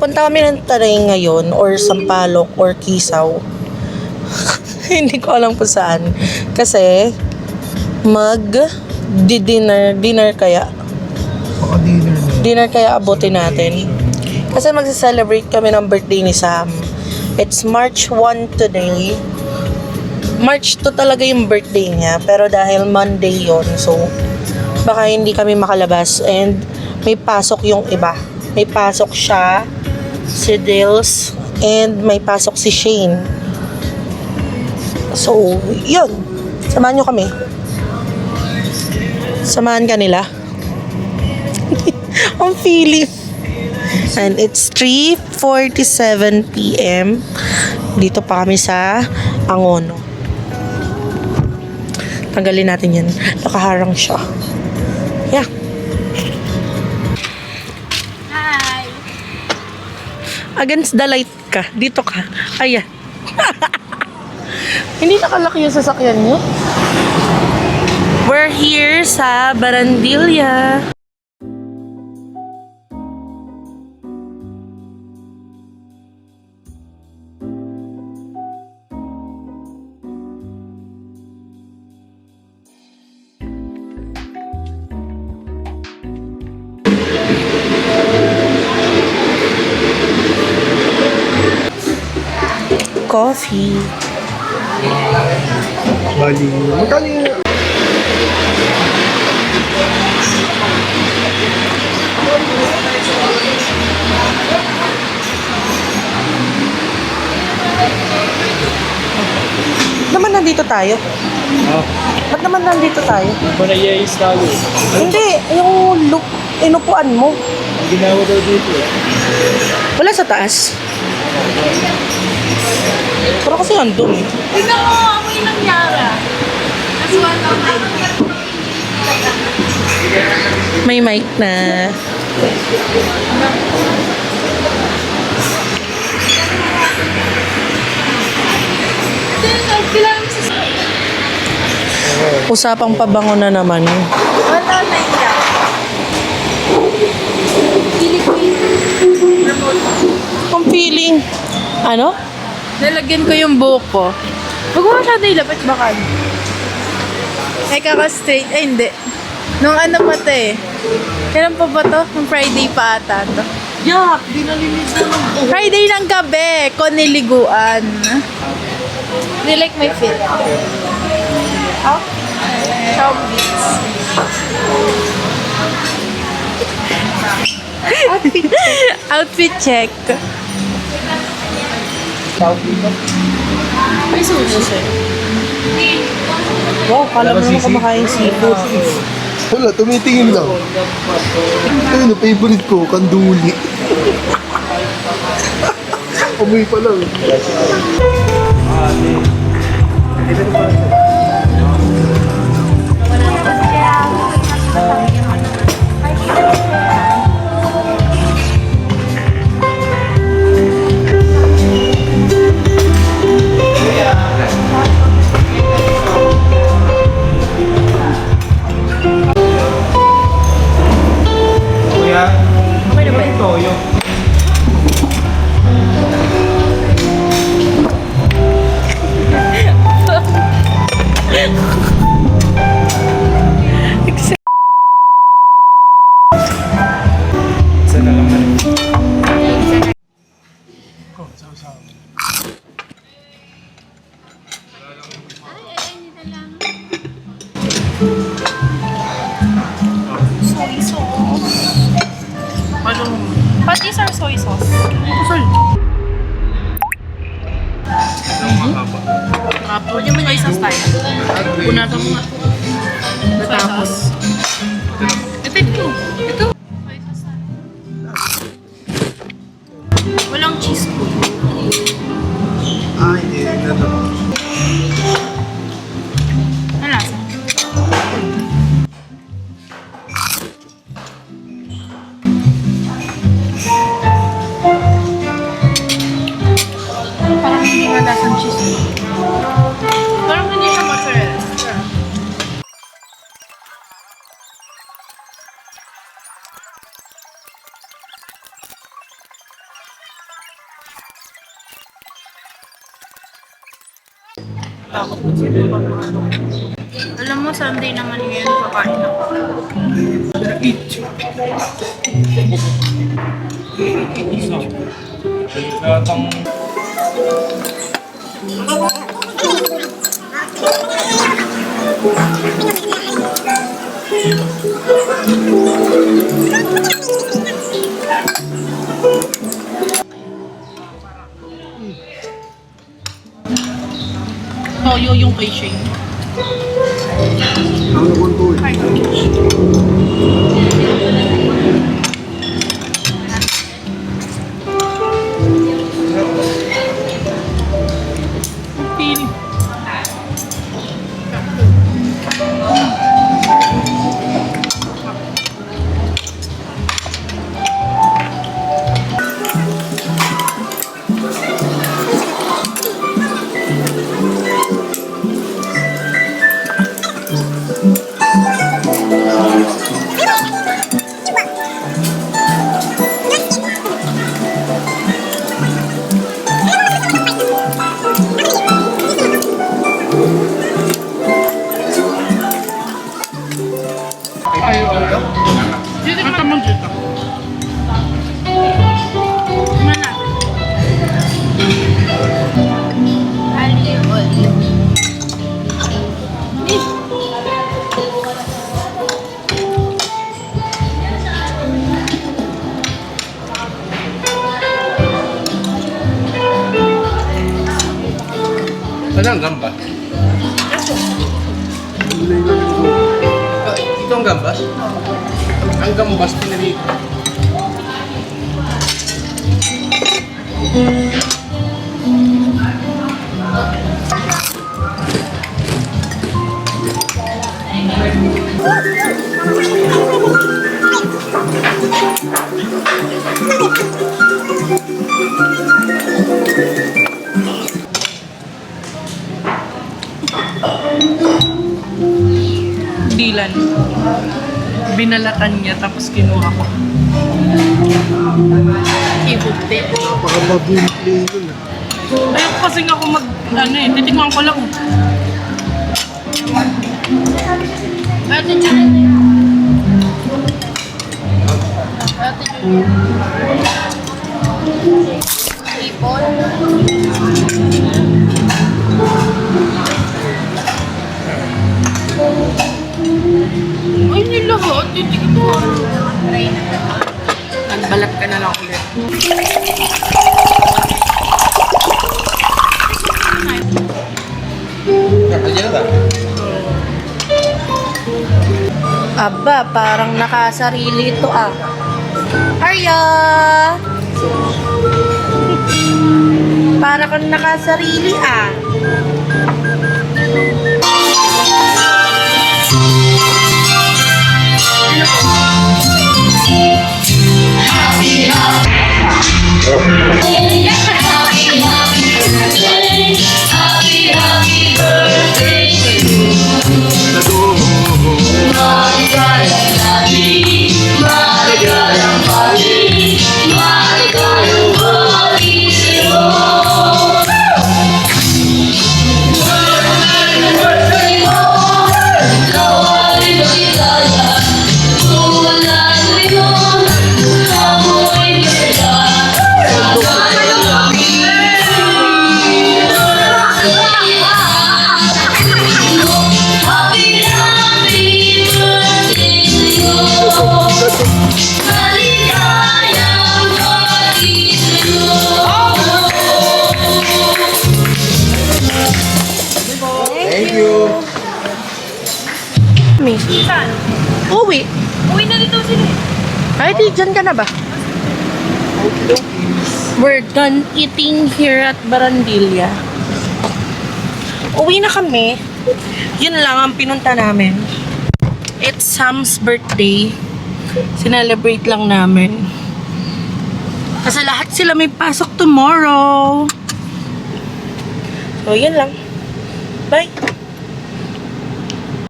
Pupunta kami ng Taray ngayon or Sampaloc or Kisaw. Hindi ko alam kung saan. Kasi dinner kaya. Baka dinner na. Dinner kaya abutin natin. Kasi magsa-celebrate kami ng birthday ni Sam. It's March 1 today. March 2 talaga yung birthday niya. Pero dahil Monday yon, so baka hindi kami makalabas. And may pasok yung iba. May pasok siya, si Dils, and may pasok si Shane. So, yun. Samahan nyo kami. Samahan ka nila. Ang feeling. And it's 3:47 p.m. Dito pa kami sa Angono. Tanggalin natin yan. Nakaharang siya. Yeah. Hi! Against the light ka. Dito ka. Ayan. Hindi nakalaki yung sasakyan niyo. We're here sa Barandilla. Coffee. Bali. Magkano yung... Naman nandito tayo. Ba't naman nandito tayo? Manayayis tayo. Hindi, yung look, inupuan mo. Ginawa daw dito. Wala sa taas. Pero kasi andun. Tignan mo, amoy ng Yara. That's one of them. May mic na. Kailangan mo sa... Usapang pabango na naman. Wala na yan. Ang feeling. Ano? Nalagyan ko yung buhok ko. Huwag mo masyado ilapit baka. Ay, kaka-straight. Ay, hindi. Nung ano pa to eh. Kailan pa ba to? Nung Friday pa ata to. Yak! Di nalinis na ng buhok. Friday ng gabi ko niliguan. Do you like my fit? Oh? Ciao, beats. Outfit check. May susos eh. Wow, kala mo naman kumakain seafood. Wala, tumitingin lang. Ito yun, favorite ko, kanduli. Amoy pa lang. Soy sauce. What is our soy sauce? Kusol. Pwede mo soy sauce tayo. Punatan mo nga. Natapos. Ito. Soy sauce tayo. Walang cheese po. Ay, hindi na ito. Ano lasa? Parang hindi wala lasang cheese. Parang hindi siya mozzarella. Takot na sila. Alam mo, Sunday naman ngayon, kakain ako. Toyo yung kay Shane. Ano naman to eh? Pili. Dito ka tamang dito. Mana? Alibol. Ano ang gambas? Ito ang gambas? Ang gambas pinili. Dilan. Binalatan niya tapos kinuha ko. Ibugte. Napakabagong play nun ah. Ayoko kasi nga ako titikman ko lang. Ate Julie. Ate Julie. Ipon. Ay, nilahat. Titigil mo. Nagbalat ka na lang ulit. Kakalya ba? Aba, parang nakasarili ito ah. Arya! Para kang nakasarili ah. Thank you. Me. Saan? Uwi. Uwi na dito sila. Ay, di dyan ka na ba? We're done eating here at Barandilla. Uwi na kami. Yun lang ang pinunta namin. It's Sam's birthday. Sinelebrate lang namin. Kasi lahat sila may pasok tomorrow. So, yun lang. Bye!